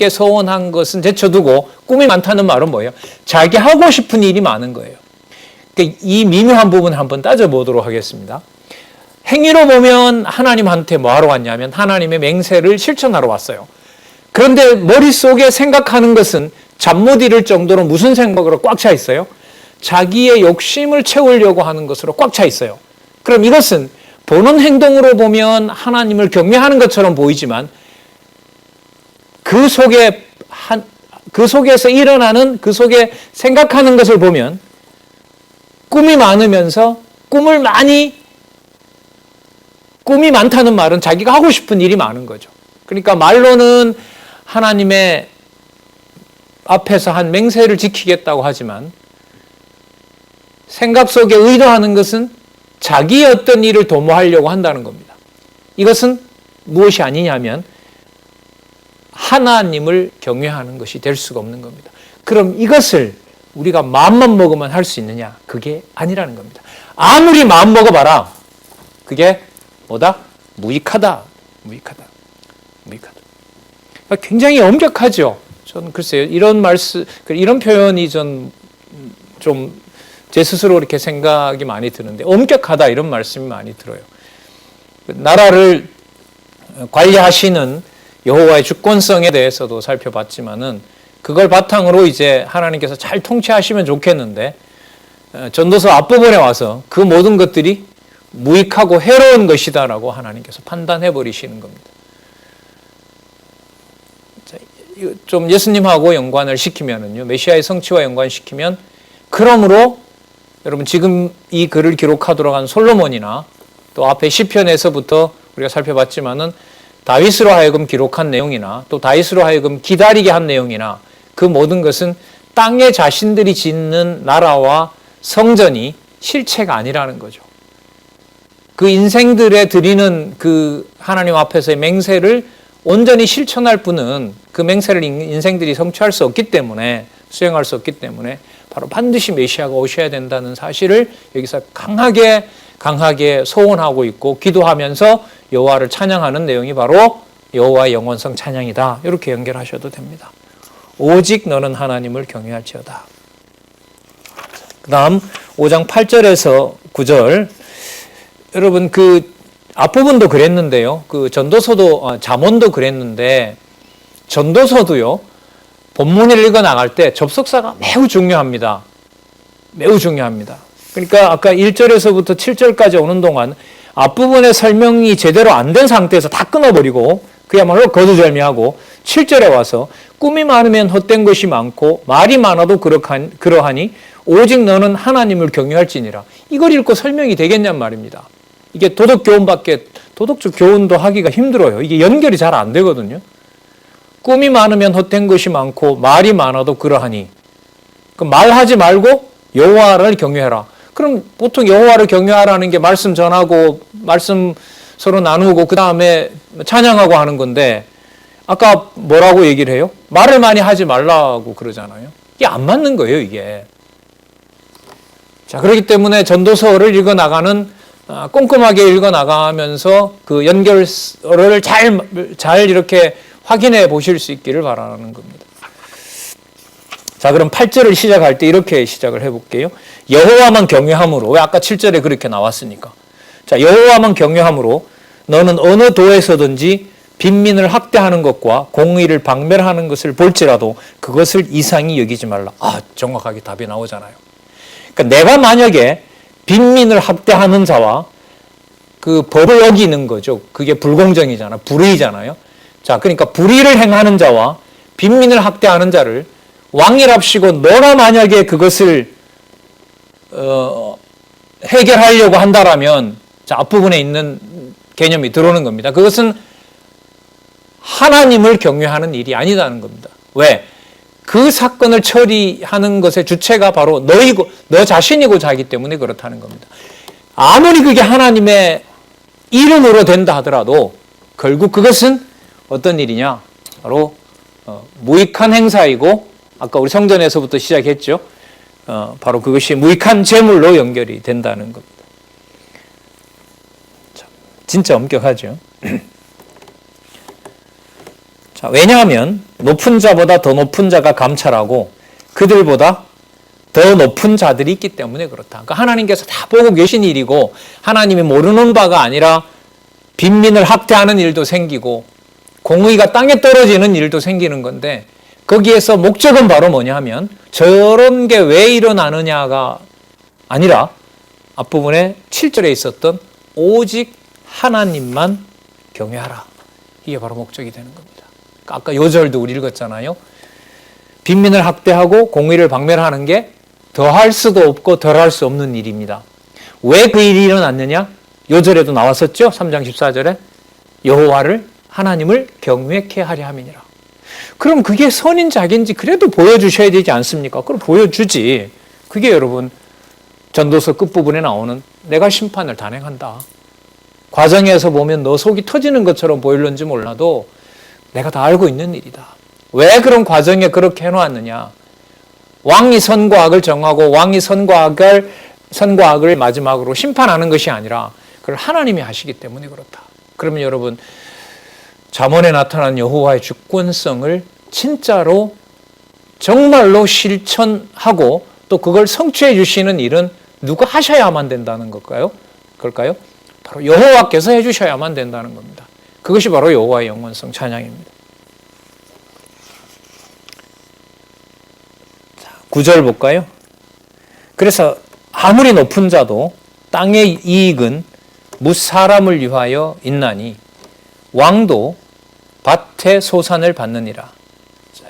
서원한 것은 제쳐두고 꿈이 많다는 말은 뭐예요? 자기 하고 싶은 일이 많은 거예요. 그러니까 이 미묘한 부분을 한번 따져보도록 하겠습니다. 행위로 보면 하나님한테 뭐 하러 왔냐면 하나님의 맹세를 실천하러 왔어요. 그런데 머릿속에 생각하는 것은 잠 못 이룰 정도로 무슨 생각으로 꽉 차 있어요? 자기의 욕심을 채우려고 하는 것으로 꽉 차 있어요. 그럼 이것은 보는 행동으로 보면 하나님을 경외하는 것처럼 보이지만 그 속에서 일어나는 그 속에 생각하는 것을 보면 꿈이 많으면서 꿈이 많다는 말은 자기가 하고 싶은 일이 많은 거죠. 그러니까 말로는 하나님의 앞에서 한 맹세를 지키겠다고 하지만 생각 속에 의도하는 것은 자기의 어떤 일을 도모하려고 한다는 겁니다. 이것은 무엇이 아니냐면 하나님을 경외하는 것이 될 수가 없는 겁니다. 그럼 이것을 우리가 마음만 먹으면 할 수 있느냐? 그게 아니라는 겁니다. 아무리 마음 먹어봐라. 그게 뭐다? 무익하다. 굉장히 엄격하죠. 저는 글쎄요, 이런 표현이 좀 제 스스로 이렇게 생각이 많이 드는데, 엄격하다 이런 말씀이 많이 들어요. 나라를 관리하시는 여호와의 주권성에 대해서도 살펴봤지만은 그걸 바탕으로 이제 하나님께서 잘 통치하시면 좋겠는데, 전도서 앞부분에 와서 그 모든 것들이 무익하고 해로운 것이다라고 하나님께서 판단해 버리시는 겁니다. 좀 예수님하고 연관을 시키면은요, 메시아의 성취와 연관시키면, 그러므로 여러분 지금 이 글을 기록하도록 한 솔로몬이나 또 앞에 시편에서부터 우리가 살펴봤지만은 다윗으로 하여금 기록한 내용이나 또 다윗으로 하여금 기다리게 한 내용이나 그 모든 것은 땅에 자신들이 짓는 나라와 성전이 실체가 아니라는 거죠. 그 인생들에 드리는 그 하나님 앞에서의 맹세를 온전히 실천할 뿐은 그 맹세를 인생들이 성취할 수 없기 때문에, 수행할 수 없기 때문에 바로 반드시 메시아가 오셔야 된다는 사실을 여기서 강하게 소원하고 있고 기도하면서 여호와를 찬양하는 내용이 바로 여호와의 영원성 찬양이다. 이렇게 연결하셔도 됩니다. 오직 너는 하나님을 경외할지어다. 그 다음 5장 8절에서 9절, 여러분 그 앞부분도 그랬는데요. 그 전도서도, 잠언도 그랬는데, 전도서도요, 본문을 읽어 나갈 때 접속사가 매우 중요합니다. 매우 중요합니다. 그러니까 아까 1절에서부터 7절까지 오는 동안 앞부분의 설명이 제대로 안 된 상태에서 다 끊어버리고 그야말로 거두절미하고 7절에 와서 꿈이 많으면 헛된 것이 많고 말이 많아도 그러하니 오직 너는 하나님을 경외할지니라. 이걸 읽고 설명이 되겠냔 말입니다. 이게 도덕적 교훈도 하기가 힘들어요. 이게 연결이 잘 안 되거든요. 꿈이 많으면 헛된 것이 많고 말이 많아도 그러하니, 그럼 말하지 말고 여호와를 경외하라. 그럼 보통 여호와를 경외하라는 게 말씀 전하고 말씀 서로 나누고 그 다음에 찬양하고 하는 건데, 아까 뭐라고 얘기를 해요? 말을 많이 하지 말라고 그러잖아요. 이게 안 맞는 거예요, 이게. 자, 그렇기 때문에 전도서를 꼼꼼하게 읽어 나가면서 그 연결을 잘 이렇게 확인해 보실 수 있기를 바라는 겁니다. 자, 그럼 8절을 시작할 때 이렇게 시작을 해볼게요. 여호와만 경외함으로, 왜 아까 7절에 그렇게 나왔으니까. 자, 여호와만 경외함으로 너는 어느 도에서든지 빈민을 학대하는 것과 공의를 박멸하는 것을 볼지라도 그것을 이상히 여기지 말라. 정확하게 답이 나오잖아요. 그러니까 내가 만약에 빈민을 학대하는 자와 그 법을 어기는 거죠. 그게 불공정이잖아. 불의잖아요. 자, 그러니까 불의를 행하는 자와 빈민을 학대하는 자를 왕이랍시고 너가 만약에 그것을 해결하려고 한다라면, 자, 앞부분에 있는 개념이 들어오는 겁니다. 그것은 하나님을 경외하는 일이 아니다는 겁니다. 왜? 그 사건을 처리하는 것의 주체가 바로 너 자신이고자 하기 때문에 그렇다는 겁니다. 아무리 그게 하나님의 이름으로 된다 하더라도 결국 그것은 어떤 일이냐? 바로 무익한 행사이고, 아까 우리 성전에서부터 시작했죠. 바로 그것이 무익한 재물로 연결이 된다는 겁니다. 진짜 엄격하죠. 자, 왜냐하면 높은 자보다 더 높은 자가 감찰하고 그들보다 더 높은 자들이 있기 때문에 그렇다. 그러니까 하나님께서 다 보고 계신 일이고, 하나님이 모르는 바가 아니라 빈민을 학대하는 일도 생기고 공의가 땅에 떨어지는 일도 생기는 건데, 거기에서 목적은 바로 뭐냐 하면 저런 게 왜 일어나느냐가 아니라 앞부분에 7절에 있었던 오직 하나님만 경외하라. 이게 바로 목적이 되는 겁니다. 아까 요 절도 우리 읽었잖아요. 빈민을 학대하고 공의를 박멸하는 게 더할 수도 없고 덜할 수 없는 일입니다. 왜 그 일이 일어났느냐? 요 절에도 나왔었죠. 3장 14절에 여호와를 하나님을 경외케 하려 함이니라. 그럼 그게 선인지 악인지 그래도 보여주셔야 되지 않습니까? 그럼 보여주지. 그게 여러분 전도서 끝부분에 나오는 내가 심판을 단행한다. 과정에서 보면 너 속이 터지는 것처럼 보일는지 몰라도 내가 다 알고 있는 일이다. 왜 그런 과정에 그렇게 해놓았느냐? 왕이 선과 악을 정하고 왕이 선과 악을 마지막으로 심판하는 것이 아니라 그걸 하나님이 하시기 때문에 그렇다. 그러면 여러분 잠언에 나타난 여호와의 주권성을 진짜로 정말로 실천하고 또 그걸 성취해 주시는 일은 누가 하셔야만 된다는 걸까요? 그럴까요? 바로 여호와께서 해주셔야만 된다는 겁니다. 그것이 바로 여호와의 영원성 찬양입니다. 자, 9절 볼까요? 그래서 아무리 높은 자도 땅의 이익은 무사람을 위하여 있나니 왕도 밭의 소산을 받느니라.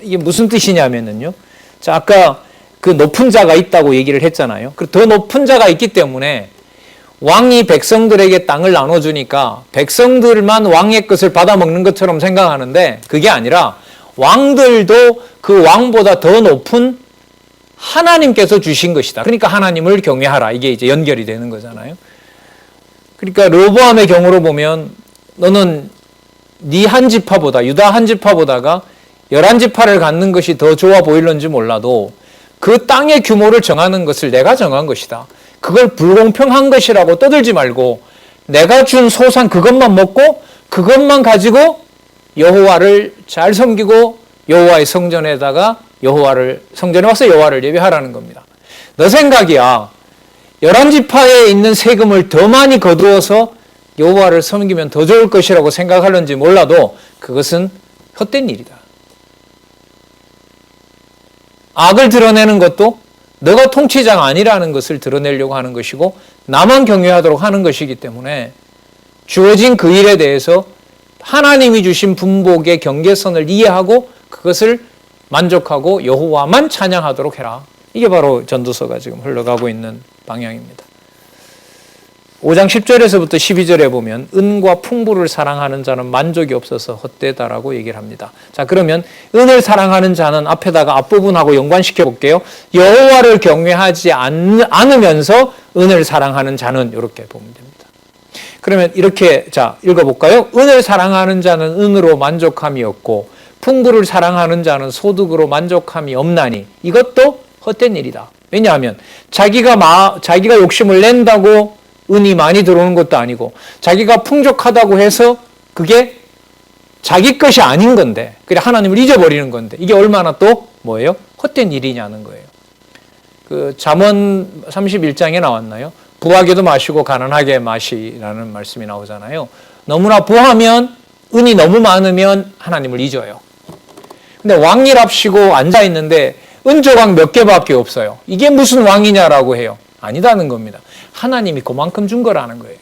이게 무슨 뜻이냐면요. 자, 아까 그 높은 자가 있다고 얘기를 했잖아요. 그리고 더 높은 자가 있기 때문에 왕이 백성들에게 땅을 나눠주니까 백성들만 왕의 것을 받아먹는 것처럼 생각하는데 그게 아니라 왕들도 그 왕보다 더 높은 하나님께서 주신 것이다. 그러니까 하나님을 경외하라. 이게 이제 연결이 되는 거잖아요. 그러니까 르호보암의 경우로 보면 너는 네 한 지파보다 유다 한 지파보다가 11지파를 갖는 것이 더 좋아 보일는지 몰라도 그 땅의 규모를 정하는 것을 내가 정한 것이다. 그걸 불공평한 것이라고 떠들지 말고 내가 준 소산 그것만 먹고 그것만 가지고 여호와를 잘 섬기고 여호와의 성전에다가 성전에 와서 여호와를 예배하라는 겁니다. 너 생각이야. 11지파에 있는 세금을 더 많이 거두어서 여호와를 섬기면 더 좋을 것이라고 생각하는지 몰라도 그것은 헛된 일이다. 악을 드러내는 것도 너가 통치자가 아니라는 것을 드러내려고 하는 것이고 나만 경외하도록 하는 것이기 때문에 주어진 그 일에 대해서 하나님이 주신 분복의 경계선을 이해하고 그것을 만족하고 여호와만 찬양하도록 해라. 이게 바로 전도서가 지금 흘러가고 있는 방향입니다. 5장 10절에서부터 12절에 보면 은과 풍부를 사랑하는 자는 만족이 없어서 헛되다라고 얘기를 합니다. 자, 그러면 은을 사랑하는 자는 앞에다가 앞부분하고 연관시켜 볼게요. 여호와를 경외하지 않으면서 은을 사랑하는 자는 이렇게 보면 됩니다. 그러면 이렇게 자 읽어볼까요? 은을 사랑하는 자는 은으로 만족함이 없고 풍부를 사랑하는 자는 소득으로 만족함이 없나니 이것도 헛된 일이다. 왜냐하면 자기가 욕심을 낸다고 은이 많이 들어오는 것도 아니고 자기가 풍족하다고 해서 그게 자기 것이 아닌 건데 그래 하나님을 잊어버리는 건데 이게 얼마나 또 뭐예요? 헛된 일이냐는 거예요. 그 잠언 31장에 나왔나요? 부하게도 마시고 가난하게 마시라는 말씀이 나오잖아요. 너무나 부하면 은이 너무 많으면 하나님을 잊어요. 근데 왕이랍시고 앉아 있는데 은조각 몇 개밖에 없어요. 이게 무슨 왕이냐라고 해요. 아니다는 겁니다. 하나님이 그만큼 준 거라는 거예요.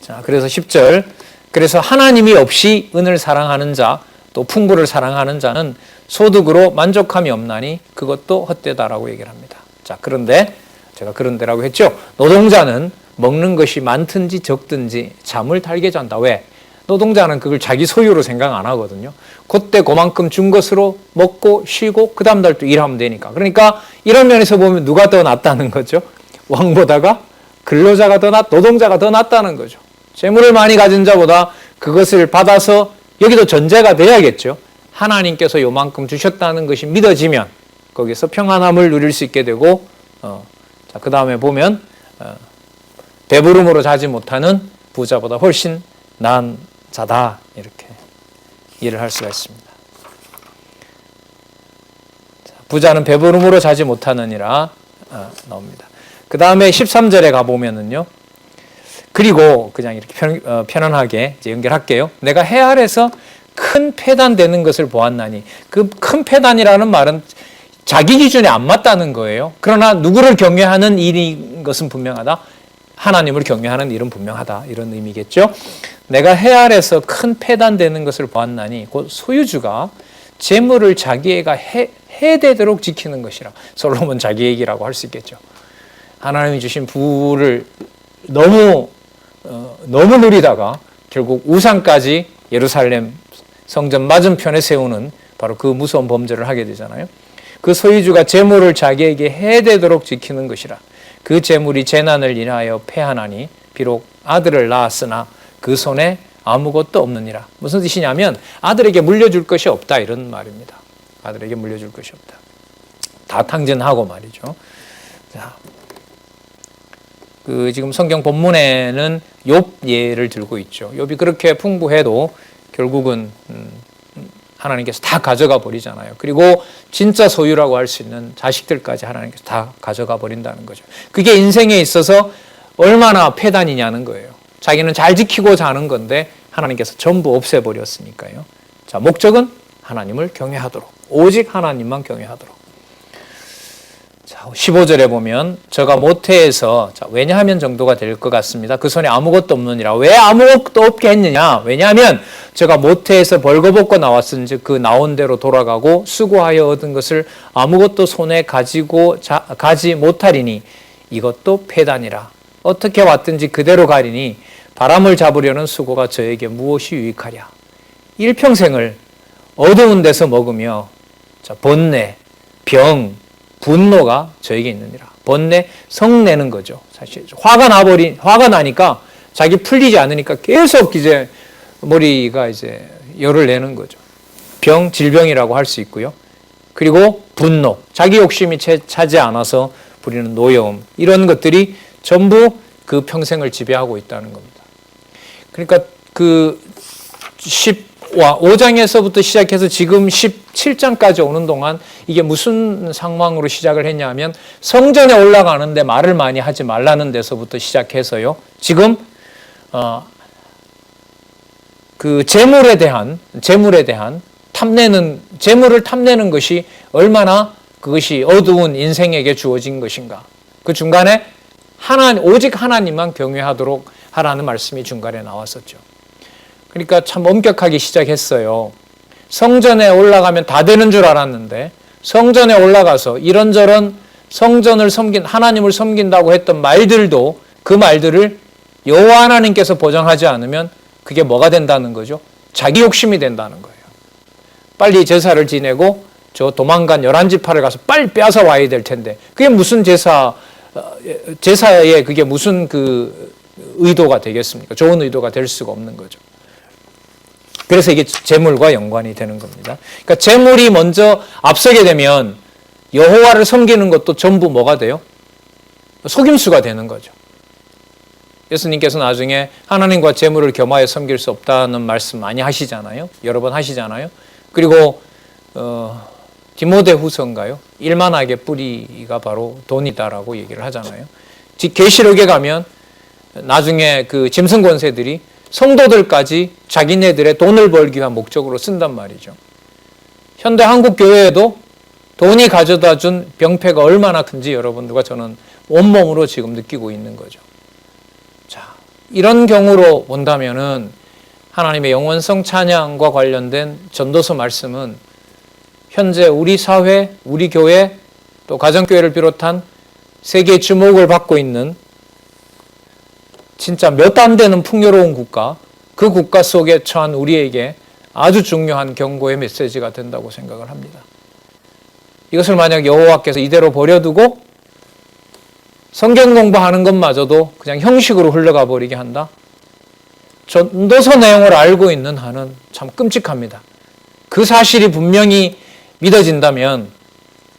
자, 그래서 10절. 그래서 하나님이 없이 은을 사랑하는 자, 또 풍부를 사랑하는 자는 소득으로 만족함이 없나니 그것도 헛되다라고 얘기를 합니다. 자, 그런데 제가 그런데라고 했죠. 노동자는 먹는 것이 많든지 적든지 잠을 달게 잔다. 왜? 노동자는 그걸 자기 소유로 생각 안 하거든요. 그때 그만큼 준 것으로 먹고 쉬고 그 다음 달 또 일하면 되니까. 그러니까 이런 면에서 보면 누가 더 낫다는 거죠? 왕보다가 근로자가 노동자가 더 낫다는 거죠. 재물을 많이 가진 자보다 그것을 받아서 여기도 전제가 돼야겠죠. 하나님께서 요만큼 주셨다는 것이 믿어지면 거기서 평안함을 누릴 수 있게 되고 자, 그 다음에 보면 배부름으로 자지 못하는 부자보다 훨씬 나은 자다 이렇게 이해를 할 수가 있습니다. 자, 부자는 배부름으로 자지 못하느니라 나옵니다. 그 다음에 13절에 가보면은요. 그리고 그냥 이렇게 편안하게 이제 연결할게요. 내가 해 아래서 큰 패단되는 것을 보았나니 그 큰 패단이라는 말은 자기 기준에 안 맞다는 거예요. 그러나 누구를 경외하는 일인 것은 분명하다. 하나님을 경외하는 일은 분명하다. 이런 의미겠죠. 내가 해 아래서 큰 패단되는 것을 보았나니 곧 소유주가 재물을 자기애가 해되도록 지키는 것이라. 솔로몬 자기 얘기라고 할 수 있겠죠. 하나님이 주신 부를 너무 누리다가 결국 우상까지 예루살렘 성전 맞은편에 세우는 바로 그 무서운 범죄를 하게 되잖아요. 그 소유주가 재물을 자기에게 해되도록 지키는 것이라. 그 재물이 재난을 인하여 패하나니 비록 아들을 낳았으나 그 손에 아무것도 없느니라. 무슨 뜻이냐면 아들에게 물려줄 것이 없다 이런 말입니다. 아들에게 물려줄 것이 없다. 다 탕진하고 말이죠. 자, 그 지금 성경 본문에는 욥 예를 들고 있죠. 욥이 그렇게 풍부해도 결국은 하나님께서 다 가져가 버리잖아요. 그리고 진짜 소유라고 할 수 있는 자식들까지 하나님께서 다 가져가 버린다는 거죠. 그게 인생에 있어서 얼마나 패단이냐는 거예요. 자기는 잘 지키고 자는 건데 하나님께서 전부 없애버렸으니까요. 자, 목적은 하나님을 경외하도록, 오직 하나님만 경외하도록. 자, 15절에 보면 저가 모태에서, 자, 왜냐하면 정도가 될 것 같습니다. 그 손에 아무것도 없느니라. 왜 아무것도 없게 했느냐? 왜냐하면 저가 모태에서 벌거벗고 나왔은즉 그 나온 대로 돌아가고 수고하여 얻은 것을 아무것도 손에 가지 못하리니 이것도 패단이라. 어떻게 왔든지 그대로 가리니 바람을 잡으려는 수고가 저에게 무엇이 유익하랴. 일평생을 어두운 데서 먹으며, 자, 번뇌, 병, 분노가 저에게 있느니라. 번뇌, 성내는 거죠. 사실 화가 나니까 자기 풀리지 않으니까 계속 이제 머리가 이제 열을 내는 거죠. 병, 질병이라고 할 수 있고요. 그리고 분노, 자기 욕심이 차지 않아서 부리는 노여움, 이런 것들이 전부 그 평생을 지배하고 있다는 겁니다. 그러니까 그 5장에서부터 시작해서 지금 17장까지 오는 동안 이게 무슨 상황으로 시작을 했냐 하면 성전에 올라가는데 말을 많이 하지 말라는 데서부터 시작해서요. 지금 그 재물에 대한 재물을 탐내는 것이 얼마나 그것이 어두운 인생에게 주어진 것인가. 그 중간에 오직 하나님만 경외하도록 하라는 말씀이 중간에 나왔었죠. 그러니까 참 엄격하게 시작했어요. 성전에 올라가면 다 되는 줄 알았는데 성전에 올라가서 이런저런 성전을 하나님을 섬긴다고 했던 말들도 그 말들을 여호와 하나님께서 보장하지 않으면 그게 뭐가 된다는 거죠? 자기 욕심이 된다는 거예요. 빨리 제사를 지내고 저 도망간 11지파를 가서 빨리 빼앗아 와야 될 텐데 그게 무슨 제사에 그게 무슨 그 의도가 되겠습니까? 좋은 의도가 될 수가 없는 거죠. 그래서 이게 재물과 연관이 되는 겁니다. 그러니까 재물이 먼저 앞서게 되면 여호와를 섬기는 것도 전부 뭐가 돼요? 속임수가 되는 거죠. 예수님께서 나중에 하나님과 재물을 겸하여 섬길 수 없다는 말씀 많이 하시잖아요. 여러 번 하시잖아요. 그리고 디모데후서인가요? 일만하게 뿌리가 바로 돈이다라고 얘기를 하잖아요. 계시록에 가면 나중에 그 짐승 권세들이 성도들까지 자기네들의 돈을 벌기 위한 목적으로 쓴단 말이죠. 현대 한국 교회에도 돈이 가져다 준 병폐가 얼마나 큰지 여러분들과 저는 온몸으로 지금 느끼고 있는 거죠. 자, 이런 경우로 본다면은 하나님의 영원성 찬양과 관련된 전도서 말씀은 현재 우리 사회, 우리 교회, 또 가정교회를 비롯한 세계의 주목을 받고 있는 진짜 몇 안 되는 풍요로운 국가, 그 국가 속에 처한 우리에게 아주 중요한 경고의 메시지가 된다고 생각을 합니다. 이것을 만약 여호와께서 이대로 버려두고 성경 공부하는 것마저도 그냥 형식으로 흘러가 버리게 한다? 전도서 내용을 알고 있는 한은 참 끔찍합니다. 그 사실이 분명히 믿어진다면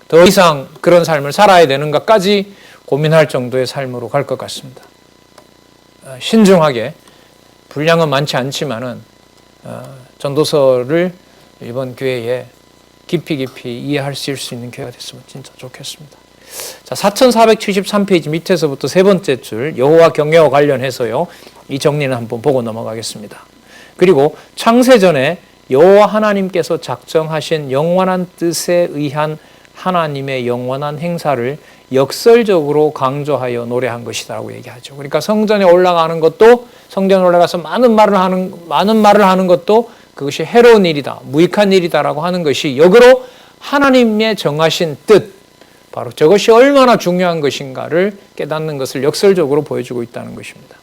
더 이상 그런 삶을 살아야 되는가까지 고민할 정도의 삶으로 갈 것 같습니다. 신중하게, 분량은 많지 않지만은 전도서를 이번 교회에 깊이 이해하실 수 있는 교회가 됐으면 진짜 좋겠습니다. 자, 4473페이지 밑에서부터 세 번째 줄 여호와 경외와 관련해서요. 이 정리는 한번 보고 넘어가겠습니다. 그리고 창세전에 여호와 하나님께서 작정하신 영원한 뜻에 의한 하나님의 영원한 행사를 역설적으로 강조하여 노래한 것이다라고 얘기하죠. 그러니까 성전에 올라가는 것도, 성전에 올라가서 많은 말을 하는 것도 그것이 해로운 일이다, 무익한 일이다라고 하는 것이 역으로 하나님의 정하신 뜻, 바로 저것이 얼마나 중요한 것인가를 깨닫는 것을 역설적으로 보여주고 있다는 것입니다.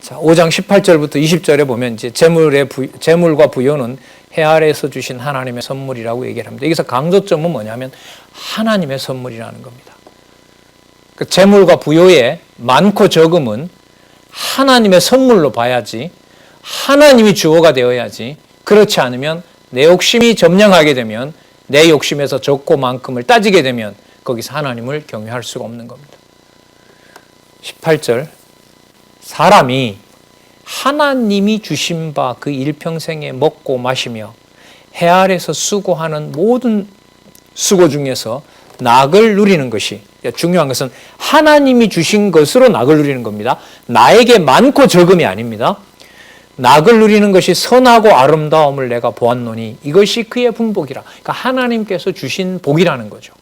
자, 5장 18절부터 20절에 보면 이제 재물과 부요는 해 아래에서 주신 하나님의 선물이라고 얘기를 합니다. 여기서 강조점은 뭐냐면 하나님의 선물이라는 겁니다. 그 재물과 부요의 많고 적음은 하나님의 선물로 봐야지, 하나님이 주어가 되어야지, 그렇지 않으면 내 욕심이 점령하게 되면, 내 욕심에서 적고 많음을 따지게 되면 거기서 하나님을 경외할 수가 없는 겁니다. 18절, 사람이 하나님이 주신 바 그 일평생에 먹고 마시며 해 아래서 수고하는 모든 수고 중에서 낙을 누리는 것이, 중요한 것은 하나님이 주신 것으로 낙을 누리는 겁니다. 나에게 많고 적음이 아닙니다. 낙을 누리는 것이 선하고 아름다움을 내가 보았노니 이것이 그의 분복이라. 그러니까 하나님께서 주신 복이라는 거죠.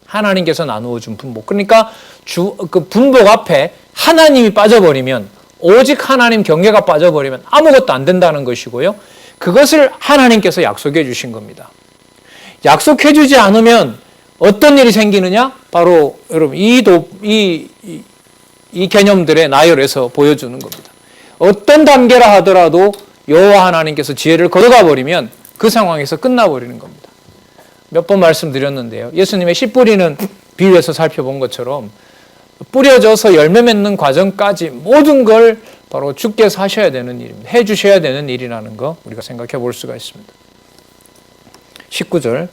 하나님께서 나누어 준 분복. 그러니까 그 분복 앞에 하나님이 빠져버리면, 오직 하나님 경계가 빠져버리면 아무것도 안 된다는 것이고요. 그것을 하나님께서 약속해 주신 겁니다. 약속해 주지 않으면 어떤 일이 생기느냐? 바로 여러분 이 개념들의 나열에서 보여주는 겁니다. 어떤 단계라 하더라도 여호와 하나님께서 지혜를 걷어가 버리면 그 상황에서 끝나버리는 겁니다. 몇 번 말씀드렸는데요. 예수님의 씨 뿌리는 비유에서 살펴본 것처럼 뿌려져서 열매 맺는 과정까지 모든 걸 바로 주께서 하셔야 되는 일입니다. 해 주셔야 되는 일이라는 거 우리가 생각해 볼 수가 있습니다. 19절,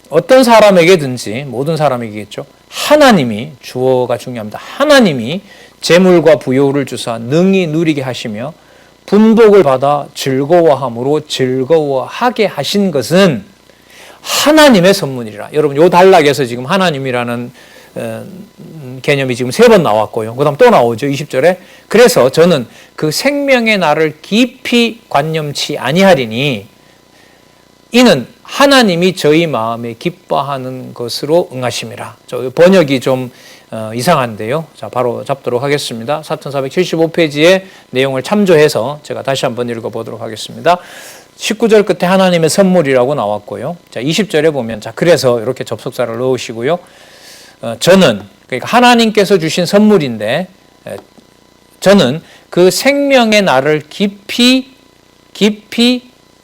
어떤 사람에게든지, 모든 사람에게겠죠, 하나님이, 주어가 중요합니다. 하나님이 재물과 부요를 주사 능히 누리게 하시며 분복을 받아 즐거워함으로 즐거워하게 하신 것은 하나님의 선물이라. 여러분, 요 단락에서 지금 하나님이라는 개념이 지금 3번 나왔고요. 그 다음 또 나오죠. 20절에. 그래서 저는 그 생명의 날을 깊이 관념치 아니하리니 이는 하나님이 저희 마음에 기뻐하는 것으로 응하심이라. 저 번역이 좀 이상한데요. 자, 바로 잡도록 하겠습니다. 4475페이지의 내용을 참조해서 제가 다시 한번 읽어보도록 하겠습니다. 19절 끝에 하나님의 선물이라고 나왔고요. 자, 20절에 보면, 자, 그래서 이렇게 접속사를 넣으시고요. 저는, 그러니까 하나님께서 주신 선물인데, 저는 그 생명의 날을 깊이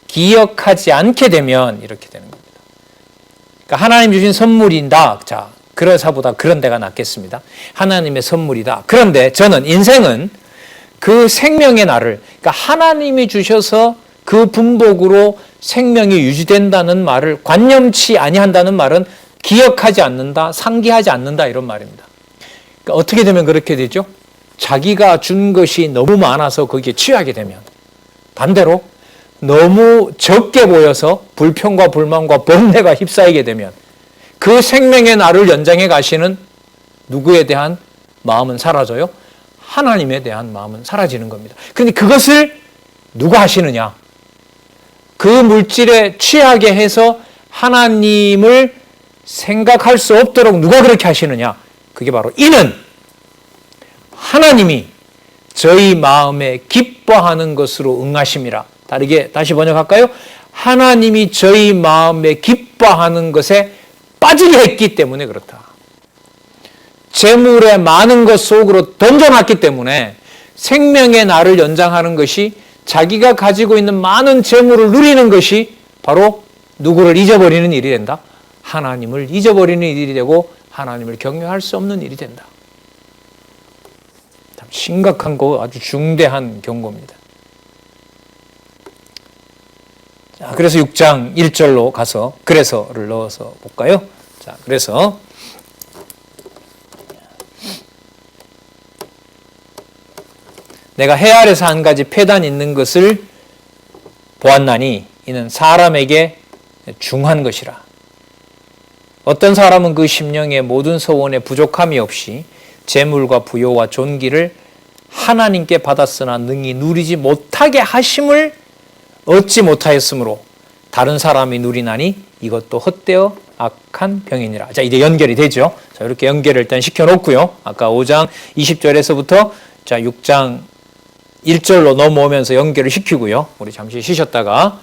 기억하지 않게 되면 이렇게 되는 겁니다. 그러니까 하나님 주신 선물이다. 자, 그래서보다 그런 데가 낫겠습니다. 하나님의 선물이다. 그런데 저는, 인생은 그 생명의 날을, 그러니까 하나님이 주셔서 그 분복으로 생명이 유지된다는 말을 관념치 아니한다는 말은 기억하지 않는다, 상기하지 않는다, 이런 말입니다. 그러니까 어떻게 되면 그렇게 되죠? 자기가 준 것이 너무 많아서 거기에 취하게 되면, 반대로 너무 적게 보여서 불평과 불만과 번뇌가 휩싸이게 되면 그 생명의 날을 연장해 가시는 누구에 대한 마음은 사라져요? 하나님에 대한 마음은 사라지는 겁니다. 그런데 그것을 누가 하시느냐? 그 물질에 취하게 해서 하나님을 생각할 수 없도록 누가 그렇게 하시느냐? 그게 바로 이는 하나님이 저희 마음에 기뻐하는 것으로 응하심이라. 다르게 다시 번역할까요? 하나님이 저희 마음에 기뻐하는 것에 빠지게 했기 때문에 그렇다. 재물의 많은 것 속으로 던져놨기 때문에 생명의 날을 연장하는 것이, 자기가 가지고 있는 많은 재물을 누리는 것이 바로 누구를 잊어버리는 일이 된다? 하나님을 잊어버리는 일이 되고 하나님을 경외할 수 없는 일이 된다. 참 심각한 거, 아주 중대한 경고입니다. 자, 그래서 6장 1절로 가서 그래서를 넣어서 볼까요? 자, 그래서 내가 해 아래서 한 가지 폐단 있는 것을 보았나니 이는 사람에게 중한 것이라. 어떤 사람은 그 심령의 모든 소원에 부족함이 없이 재물과 부요와 존귀를 하나님께 받았으나 능히 누리지 못하게 하심을 얻지 못하였으므로 다른 사람이 누리나니 이것도 헛되어 악한 병이니라. 자, 이제 연결이 되죠. 자, 이렇게 연결을 일단 시켜놓고요. 아까 5장 20절에서부터 자, 6장 1절로 넘어오면서 연결을 시키고요. 우리 잠시 쉬셨다가